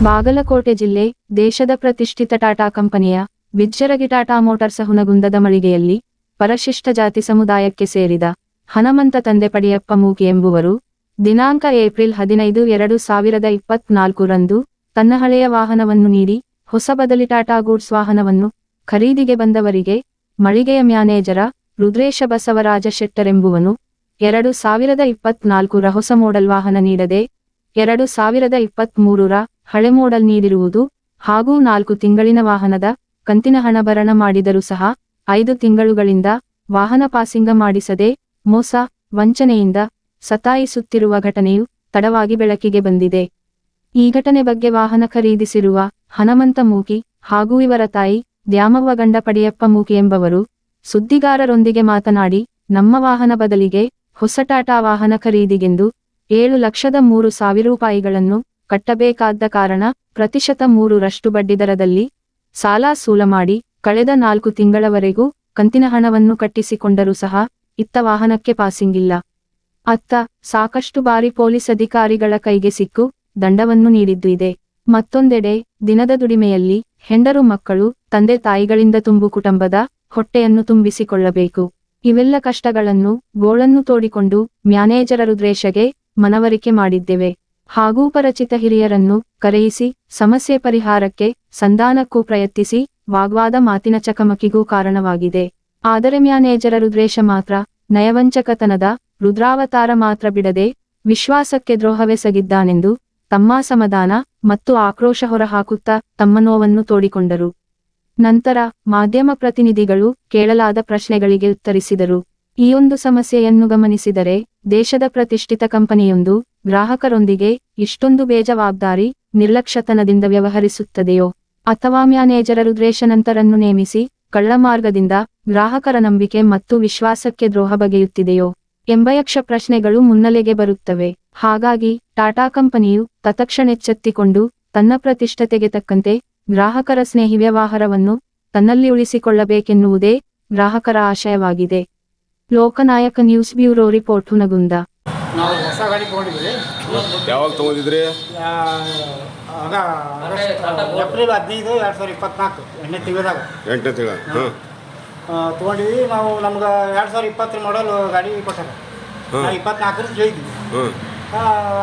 ಬಾಗಲಕೋಟೆ ಜಿಲ್ಲೆ ದೇಶದ ಪ್ರತಿಷ್ಠಿತ ಟಾಟಾ ಕಂಪನಿಯ ವಿಜ್ಜರಗಿ ಟಾಟಾ ಮೋಟಾರ್ಸ್ ಹುನಗುಂದದ ಮಳಿಗೆಯಲ್ಲಿ ಪರಿಶಿಷ್ಟ ಜಾತಿ ಸಮುದಾಯಕ್ಕೆ ಸೇರಿದ ಹನುಮಂತ ತಂದೆ ಪಡಿಯಪ್ಪ ಮೂಕಿ ಎಂಬುವರು ದಿನಾಂಕ ಏಪ್ರಿಲ್ 15, 2024 ರಂದು ತನ್ನ ಹಳೆಯ ವಾಹನವನ್ನು ನೀಡಿ ಹೊಸ ಬದಲಿ ಟಾಟಾ ಗೂಡ್ಸ್ ವಾಹನವನ್ನು ಖರೀದಿಗೆ ಬಂದವರಿಗೆ ಮಳಿಗೆಯ ಮ್ಯಾನೇಜರ ರುದ್ರೇಶ ಬಸವರಾಜ ಶೆಟ್ಟರೆಂಬುವನು 2024 ರ ಹೊಸ ಮೋಡಲ್ ವಾಹನ ನೀಡದೆ 2023 ರ ಹಳೆ ಮೋಡಲ್ ನೀಡಿರುವುದು ಹಾಗೂ 4 ತಿಂಗಳಿನ ವಾಹನದ ಕಂತಿನ ಹಣ ಭರಣ ಮಾಡಿದರೂ ಸಹ 5 ತಿಂಗಳುಗಳಿಂದ ವಾಹನ ಪಾಸಿಂಗ ಮಾಡಿಸದೆ ಮೋಸ ವಂಚನೆಯಿಂದ ಸತಾಯಿಸುತ್ತಿರುವ ಘಟನೆಯು ತಡವಾಗಿ ಬೆಳಕಿಗೆ ಬಂದಿದೆ. ಈ ಘಟನೆ ಬಗ್ಗೆ ವಾಹನ ಖರೀದಿಸಿರುವ ಹನುಮಂತ ಮೂಕಿ ಹಾಗೂ ಇವರ ತಾಯಿ ದ್ಯಾಮವ್ವ ಗಂಡ ಪಡಿಯಪ್ಪ ಮೂಕಿ ಎಂಬವರು ಸುದ್ದಿಗಾರರೊಂದಿಗೆ ಮಾತನಾಡಿ, ನಮ್ಮ ವಾಹನ ಬದಲಿಗೆ ಹೊಸ ಟಾಟಾ ವಾಹನ ಖರೀದಿಗೆಂದು 7,03,000 ರೂಪಾಯಿಗಳನ್ನು ಕಟ್ಟಬೇಕಾದ ಕಾರಣ ಪ್ರತಿಶತ 3% ಬಡ್ಡಿದರದಲ್ಲಿ ಸಾಲ ಸೂಲ ಮಾಡಿ ಕಳೆದ 4 ತಿಂಗಳವರೆಗೂ ಕಂತಿನ ಹಣವನ್ನು ಕಟ್ಟಿಸಿಕೊಂಡರೂ ಸಹ ಇತ್ತ ವಾಹನಕ್ಕೆ ಪಾಸಿಂಗಿಲ್ಲ. ಅತ್ತ ಸಾಕಷ್ಟು ಬಾರಿ ಪೊಲೀಸ್ ಅಧಿಕಾರಿಗಳ ಕೈಗೆ ಸಿಕ್ಕು ದಂಡವನ್ನು ನೀಡಿದ್ದು ಇದೆ. ಮತ್ತೊಂದೆಡೆ ದಿನದ ದುಡಿಮೆಯಲ್ಲಿ ಹೆಂಡರು ಮಕ್ಕಳು ತಂದೆ ತಾಯಿಗಳಿಂದ ತುಂಬು ಕುಟುಂಬದ ಹೊಟ್ಟೆಯನ್ನು ತುಂಬಿಸಿಕೊಳ್ಳಬೇಕು. ಇವೆಲ್ಲ ಕಷ್ಟಗಳನ್ನು ಗೋಳನ್ನು ತೋಡಿಕೊಂಡು ಮ್ಯಾನೇಜರ ರುದ್ರೇಶಗೆ ಮನವರಿಕೆ ಮಾಡಿದ್ದೇವೆ ಹಾಗೂ ಪರಿಚಿತ ಹಿರಿಯರನ್ನು ಕರೆಯಿಸಿ ಸಮಸ್ಯೆ ಪರಿಹಾರಕ್ಕೆ ಸಂಧಾನಕ್ಕೂ ಪ್ರಯತ್ನಿಸಿ ವಾಗ್ವಾದ ಮಾತಿನ ಚಕಮಕಿಗೂ ಕಾರಣವಾಗಿದೆ. ಆದರೆ ಮ್ಯಾನೇಜರ ರುದ್ರೇಶ ಮಾತ್ರ ನಯವಂಚಕತನದ ರುದ್ರಾವತಾರ ಮಾತ್ರ ಬಿಡದೆ ವಿಶ್ವಾಸಕ್ಕೆ ದ್ರೋಹವೆಸಗಿದ್ದಾನೆಂದು ತಮ್ಮ ಅಸಮಾಧಾನ ಮತ್ತು ಆಕ್ರೋಶ ಹೊರಹಾಕುತ್ತಾ ತಮ್ಮ ನೋವನ್ನು ತೋಡಿಕೊಂಡರು. ನಂತರ ಮಾಧ್ಯಮ ಪ್ರತಿನಿಧಿಗಳು ಕೇಳಲಾದ ಪ್ರಶ್ನೆಗಳಿಗೆ ಉತ್ತರಿಸಿದರು. ಈ ಒಂದು ಸಮಸ್ಯೆಯನ್ನು ಗಮನಿಸಿದರೆ ದೇಶದ ಪ್ರತಿಷ್ಠಿತ ಕಂಪನಿಯೊಂದು ಗ್ರಾಹಕರೊಂದಿಗೆ ಇಷ್ಟೊಂದು ಬೇಜವಾಬ್ದಾರಿ ನಿರ್ಲಕ್ಷ್ಯತನದಿಂದ ವ್ಯವಹರಿಸುತ್ತದೆಯೋ ಅಥವಾ ಮ್ಯಾನೇಜರ ರುದ್ರೇಶನಂತರನ್ನು ನೇಮಿಸಿ ಕಳ್ಳ ಮಾರ್ಗದಿಂದ ಗ್ರಾಹಕರ ನಂಬಿಕೆ ಮತ್ತು ವಿಶ್ವಾಸಕ್ಕೆ ದ್ರೋಹ ಬಗೆಯುತ್ತಿದೆಯೋ ಎಂಬ ಯಕ್ಷ ಪ್ರಶ್ನೆಗಳು ಮುನ್ನೆಲೆಗೆ ಬರುತ್ತವೆ. ಹಾಗಾಗಿ ಟಾಟಾ ಕಂಪನಿಯು ತತ್ಕ್ಷಣೆಚ್ಚೆತ್ತುಕೊಂಡು ತನ್ನ ಪ್ರತಿಷ್ಠತೆಗೆ ತಕ್ಕಂತೆ ಗ್ರಾಹಕರ ಸ್ನೇಹಿ ವ್ಯವಹಾರವನ್ನು ತನ್ನಲ್ಲಿ ಉಳಿಸಿಕೊಳ್ಳಬೇಕೆನ್ನುವುದೇ ಗ್ರಾಹಕರ ಆಶಯವಾಗಿದೆ. ಲೋಕನಾಯಕ ನ್ಯೂಸ್ ಬ್ಯೂರೋ ರಿಪೋರ್ಟ್ ಹುನಗುಂದ. ನಾವು ಹೊಸ ಗಾಡಿ ತೊಗೊಂಡಿದ್ವಿ. ಯಾವಾಗ ತೊಗೊಂಡಿದ್ರಿ? ಏಪ್ರಿಲ್ 15, 2024 8ನೇ ತಿಂಗಳದಾಗ. 8ನೇ ತಿಂಗಳ ತೊಗೊಂಡಿವಿ. ನಾವು ನಮ್ಗೆ 2020 ಮಾಡಲ್ ಗಾಡಿ ಕೊಟ್ಟಾರ. ನಾವು 24 ಕೇಳಿದ್ವಿ.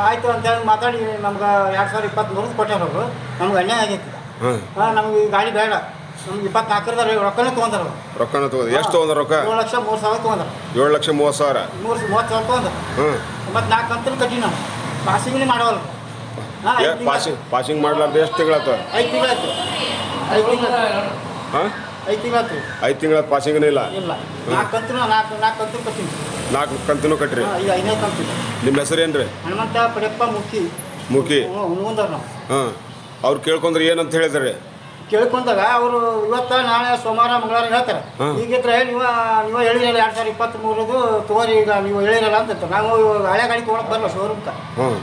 ಆಯಿತು ಅಂತೇಳಿ ಮಾತಾಡಿ ನಮ್ಗೆ 2023 ಕೊಟ್ಟಾರ ಅವರು. ನಮ್ಗೆ ಅನ್ಯಾಯ ಆಗೈತಿ. ನಮ್ಗೆ ಈ ಗಾಡಿ ಬೇಡ, ನಮ್ಗೆ 24 ರೊಕ್ಕನೇ ತೊಗೊಂಡಾರ. ರೊಕ್ಕನ ತೊಗೊಂಡು ಎಷ್ಟು ತೊಗೊಂಡ್ರ? ರೊಕ್ಕ 7,03,000 ತೊಗೊಂಡಾರ. 7,30,000 30,000 ತೊಗೊಂಡಾರ. ಮತ್ತು 4 ಕಂತಲ್ಲಿ ಕಟ್ಟಿ ನಾವು ಪಾಸಿಂಗ್ನೇ ಮಾಡವಲ್ಲ. ಪಾಸಿಂಗ್ ಮಾಡ್ಲಾರ್ದು ಎಷ್ಟು ತಿಂಗಳಾಯ್ತು? 5 ತಿಂಗಳಾಯ್ತು. 5 ತಿಂಗಳಾಯ್ತು. 5 ತಿಂಗಳ ಪಾಸಿಂಗ್ನೇ ಇಲ್ಲ. 4 ಕಂತು ಕಟ್ಟಿ. 4 ಕಂತನೂ ಕಟ್ಟ್ರಿ. ಈಗ 5ನೇ ಕಂತು. ನಿಮ್ಮ ಹೆಸರು ಏನ್ರಿ? ಹನುಮಂತ ಪಡಿಯಪ್ಪ ಮೂಕಿ. ಹುನಗುಂದವ್ರು ನಾವು. ಅವ್ರು ಕೇಳ್ಕೊಂಡ್ರೆ ಏನಂತ ಹೇಳಿದ್ರಿ? ಕೇಳ್ಕೊಂಡಾಗ ಅವರು ಇವತ್ತು ನಾಳೆ ಸೋಮವಾರ ಮಂಗಳವಾರ ಹೇಳ್ತಾರೆ. ಈಗಿದ್ರೆ ನೀವು ಹೇಳಿರಲ್ಲ 2023 ತಗೋರಿ, ಈಗ ನೀವು ಹೇಳಿರಲ್ಲ ಅಂತ. ನಾವು ಹಳೆ ಗಾಡಿ ತೊಗೊಳಕ್ ಬರಲ್ಲ ಶೋರೂಮ್ಗೆ.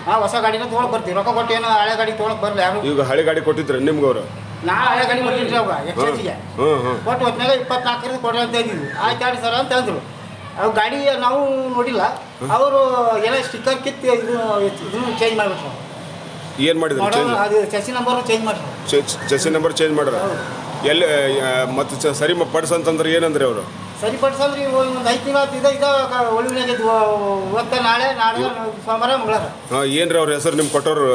ನಾವು ಹೊಸ ಗಾಡಿನ ತೊಗೊಳಕ್ ಬರ್ತೀವಿ. ರೊಕ್ಕ ಕೊಟ್ಟು ಏನು ಹಳೆ ಗಾಡಿ ತೊಗೊಳಕ್ ಬರಲ್ಲ ಯಾರು. ಈಗ ಹಳೆ ಗಾಡಿ ಕೊಟ್ಟಿದ್ರೆ ನಿಮ್ಗೆ ಅವರು? ನಾ ಹಳೆ ಗಾಡಿ ಕೊಟ್ಟಿದ್ರಿ ಅವಾಗ ಎಕ್ಸ್ಚೇಂಜಿಗೆ ಕೊಟ್ಟು ಹೊತ್ತಿನಾಗ 24 ಕೊಡ್ರಿ ಅಂತ ಇದ್ದಿದ್ವಿ. ಆಯ್ತು ಆಡಿ ಸರ್ ಅಂತ ಅಂದರು. ಅವು ಗಾಡಿ ನಾವು ನೋಡಿಲ್ಲ. ಅವರು ಏನೋ ಸ್ಟಿಕ್ಕರ್ ಕಿತ್ತು ಇದನ್ನು ಚೇಂಜ್ ಮಾಡಿಬಿಟ್ರು. ಏನು ಮಾಡಿದ್ರು? ಅದು ಚೆಸಿ ನಂಬರ್ ಚೇಂಜ್ ಮಾಡ್ರಿ. ಚೆಸಿ ನಂಬರ್ ಚೇಂಜ್ ಮಾಡ್ರ? ಎಲ್ಲಿ ಮತ್ತೆ ಸರಿ ಪಡಿಸಂತಂದ್ರೆ ಏನಂದ್ರೆ ಅವರು? ಸರಿಪಡಿಸಂದ್ರಿ ಒಂದು 5 ತಿಂಗಳು ಒಳಗಿನಾಗ ಇವತ್ತು ನಾಳೆ ಸೋಮವಾರ ಮಂಗಳವಾರ. ಏನ್ರಿ ಅವ್ರ ಹೆಸರು ನಿಮ್ಗೆ ಕೊಟ್ಟವ್ರು?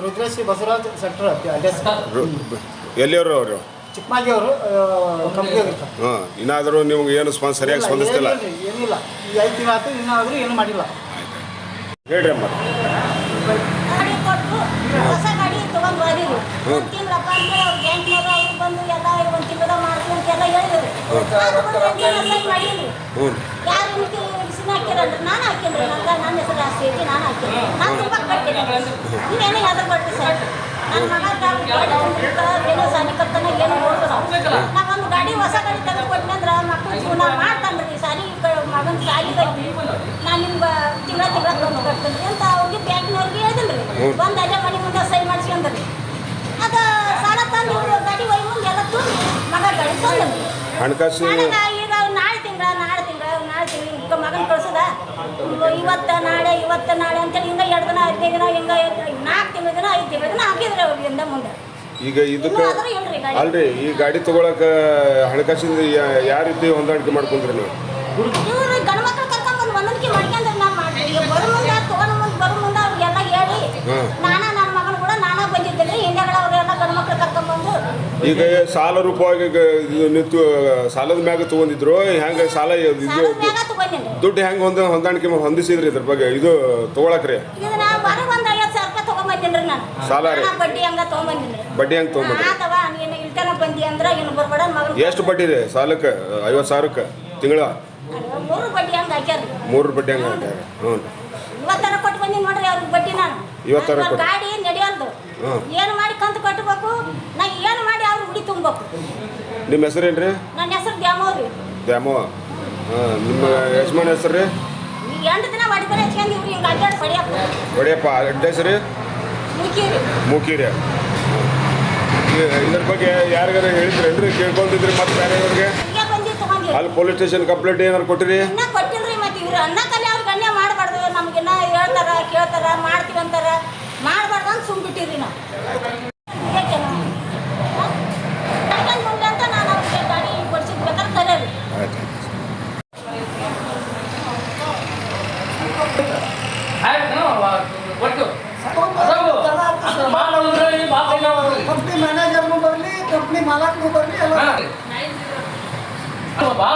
Rudresh Basavaraj centre address. ಎಲ್ಲಿಯವರು ಅವರು? ಚಿಕ್ಕಮಾಗಿ ಅವರು ಕಂಪ್ನಿ ಆಗಿರ್ತಾರೆ. ಇನ್ನಾದರೂ ನಿಮ್ಗೆ ಏನು ಸರಿಯಾಗಿ ಸ್ಪಂದಿಸ್ತಿಲ್ಲ? ಏನಿಲ್ಲ. ಈ 5 ತಿಂಗಳು ಆಯ್ತು, ಇನ್ನಾದರೂ ಏನು ಮಾಡಿಲ್ಲ. ಹೇಳ್ರಿ ಅಮ್ಮ. ಗಾಡಿ ಕೊಟ್ಟು ಹೊಸ ಗಾಡಿ ತೊಗೊಂಡು ಹೋದಿರು. 1 ತಿಂಗಳಪ್ಪ ಅಂದ್ರೆ ಅವ್ರು ಬ್ಯಾಂಕ್ನವರು ಅವರು ಬಂದು ಎಲ್ಲ 1 ತಿಂಗಳದಾಗ ಮಾಡ್ತೀವಿ ಅಂತೆಲ್ಲ ಹೇಳಿದ್ರು. ಮಾಡಿದ್ರಿ ಯಾರು ಮಿಷಿನ್ ಹಾಕಿರಲ್ಲ. ನಾನು ಹಾಕಿದ್ರಿ. ನನ್ನ ಹೆಸರು ಜಾಸ್ತಿ ಐತಿ, ನಾನು ಹಾಕಿದ್ರಿ. ನಾನು ತುಂಬ ಕಟ್ಟಿದ್ದೆ. ನೀವೇನೇ ಯಾವ್ದು ಕೊಟ್ಟು ಸರ್ ನನ್ನ ಮಗ ಏನೋ ಸಾಲಿಕತ್ತನ ಏನು ನೋಡ್ತಾರೆ. ನಾವೊಂದು ಗಾಡಿ ಹೊಸ ಗಾಡಿ ತೆಗೆದು ಕೊಟ್ಟನಂದ್ರೆ ಮಕ್ಕಳು ಜೀವನ ಮಾಡ್ತಾನ್ರಿ. ಸಾಲಿ ಮಗನ ಸಾಲಿಗಾಗಿ ನಾನು ನಿಮ್ಗೆ ತಿಂಗಳ ತಂದು ಕಟ್ತೀನಿ ಅಂತ ಅವ್ರಿಗೆ ಬ್ಯಾಂಕ್ನವ್ರಿಗೆ ಹೇಳಿದ್ರಿ. ಬಂದು ಅಲ್ಲೇ ಮನೆ ಮುಂದೆ ಸಹಿ ಮಾಡಿಸ್ಕೊಂಡ್ರಿ. ಅದು ಸಾಲ ತಂದು ಗಾಡಿ ಒಯ್ಯ ಮುಂದೆ ಎಲ್ಲ ತುಂಬಿ ಮಗ ಗಾಡಿ ತಂದ್ರಿ. ಹಣಕಾಸು ಈಗ ನಾಳೆ ತಿಂಗಳ ಮಗನ ಕಳ್ಸೋದ ಇವತ್ತ ನಾಳೆ ಅಂತೇಳಿ ಹಿಂಗೆ 2 ದಿನ 15 ದಿನ ಹಿಂಗೆ 4 ತಿಂಗಳ ದಿನ 5 ತಿಂಗಳ ದಿನ ಹಾಕಿದ್ರೆ ಅವ್ರಿಂದ ಮುಂದೆ ಈಗ ಇದಕ್ಕೆ ಅಲ್ರಿ ಈ ಗಾಡಿ ತಗೊಳಕ ಹಣಕಾಸಿಂದ ಯಾವ ರೀತಿ ಹೊಂದಾಣಿಕೆ ಮಾಡ್ಕೊಂಡ್ರಿ ನೀವು? ಇವ್ರು ಗಂಡು ಮಕ್ಳು ಕರ್ಕೊಂಡ್ಬಂದು ಹೊಂದಾಣಿಕೆ ಮಾಡ್ಕೊಂಡ್ರೆ ನಾವು ಮಾಡ್ತೀವಿ. ಬರೋ ಮುಂದೆ ಅವ್ರಿಗೆಲ್ಲ ಹೇಳಿ ನನ್ನ ಮಗನ ಕೂಡ ನಾನಾ ಬಂದಿದ್ದೆ ಹಿಂದೆಗಳ ಅವರೆಲ್ಲ ಗಂಡು ಮಕ್ಳು ಕರ್ಕೊಂಡ್ಬಂದು ಈಗ ಸಾಲ ರೂಪವಾಗಿ ನಿಂತು ಸಾಲದ ಮ್ಯಾಗ ತಗೊಂಡಿದ್ರು ಹೆಂಗ ಸಾಲ ದುಡ್ಡು ಹೆಂಗ ಹೊಂದಾಣಿಕೆ ಹೊಂದಿಸಿದ್ರಿ ಇದ್ರ ಬಗ್ಗೆ ಇದು ತಗೊಳಕ್ರಿ? ಇದು ನಾ ಬರೋ ಒಂದು 50,000 ರೂಪಾಯಿ ತಗೊಂಡ್ಬಂದಿನ್ರಿ ನಾನು. ಸಾಲ ರೀ? ಬಡ್ಡಿ ಹಂಗ ತಗೊಂಡ್ಬಂದಿನ್ರಿ. ಬಡ್ಡಿ ಹೆಂಗ್ ತಗೊಂಡ್ಬಂದ್ರಿ? ಅಥವಾ ನೀನು ಇಲ್ತನ ಬಂದಿ ಅಂದ್ರೆ ಇನ್ನು ಬರ್ಬೇಡ ಮಗನ. ಎಷ್ಟು ಬಡ್ಡಿ ರೀ ಸಾಲಕ್ಕೆ? 50,000ಕ್ಕೆ ತಿಂಗಳ 3 ಬಡ್ಡಿ ಹಂಗ ಹಾಕ್ಯಾರ. 3 ಬಡ್ಡಿ ಹಂಗ ಹಾಕ್ಯಾರ. ಹ್ಞೂ ಇವತ್ತರ ಕೊಟ್ಟು ಬಂದಿನಿ ನೋಡ್ರಿ ಅವ್ರಿಗೆ ಬಡ್ಡಿ ನಾನು. ಇವತ್ತರ ಗಾಡಿ ನಡೆಯಲ್ದು. ಏನು ಮಾಡಿ ಕಂತು ಕಟ್ಟಬೇಕು, ನಾ ಏನು ಮಾಡಿ ಅವ್ರು ಹುಡಿ ತುಂಬಬೇಕು. ನಿಮ್ಮ ಹೆಸರೇನ್ರಿ? ನನ್ನ ಹೆಸರು ದ್ಯಾಮವ್ರಿ. ದ್ಯಾಮವ್ವ. ನಿಮ್ಮ ಯಜಮಾನ್ ಹೆಸರು ರೀ? ಈಗ 8 ದಿನ ಹೊಡಿತಾರೆ ಹಚ್ಕೊಂಡು ಇವ್ರು ಹಿಂಗೆ ಅಡ್ಡಾಡಿ ಹೊಡಿಯಪ್ಪ ಅಡ್ರೆಸ್ ರೀ? ಮೂಕಿರಿ. ಇದ್ರ ಬಗ್ಗೆ ಯಾರಿಗಾರ ಹೇಳಿದ್ರೇನ್ರಿ? ಕೇಳ್ಕೊಂಡಿದ್ರಿ ಮತ್ತೆ ಬೇರೆಯವ್ರಿಗೆ? ಅಲ್ಲಿ ಪೊಲೀಸ್ ಸ್ಟೇಷನ್ ಕಂಪ್ಲೇಂಟ್ ಏನಾರು ಕೊಟ್ಟಿರಿ? ಇನ್ನೂ ಕೊಟ್ಟಿಲ್ರಿ. ಮತ್ತೆ ಇವ್ರು ಅಣ್ಣ ಕಲೆ ಅವ್ರಿಗೆ ಅನ್ಯಾಯ ಮಾಡಬಾರ್ದು. ನಮಗಿನ್ನ ಹೇಳ್ತಾರ ಕೇಳ್ತಾರ ಮಾಡ್ತೀವಿ ಅಂತಾರ. ಮಾಡಬಾರ್ದು ಅಂತ ಸುಮ್ ಬಿಟ್ಟಿರಿ ನಾವು. ಮುಂದೆ ಅಂತ ನಾನು ಅವ್ರಿಗೆ ಗಾಡಿ ಕೊಡ್ಸಿದ್ ಬೇಕಾದ್ರೆ ಕರೀರಿ. ಕಂಪ್ನಿ ಮ್ಯಾನೇಜರ್ನು ಬರಲಿ, ಕಂಪ್ನಿ ಮಾಲಕ್ನು ಬರಲಿ ಎಲ್ಲ. ಭಾಳ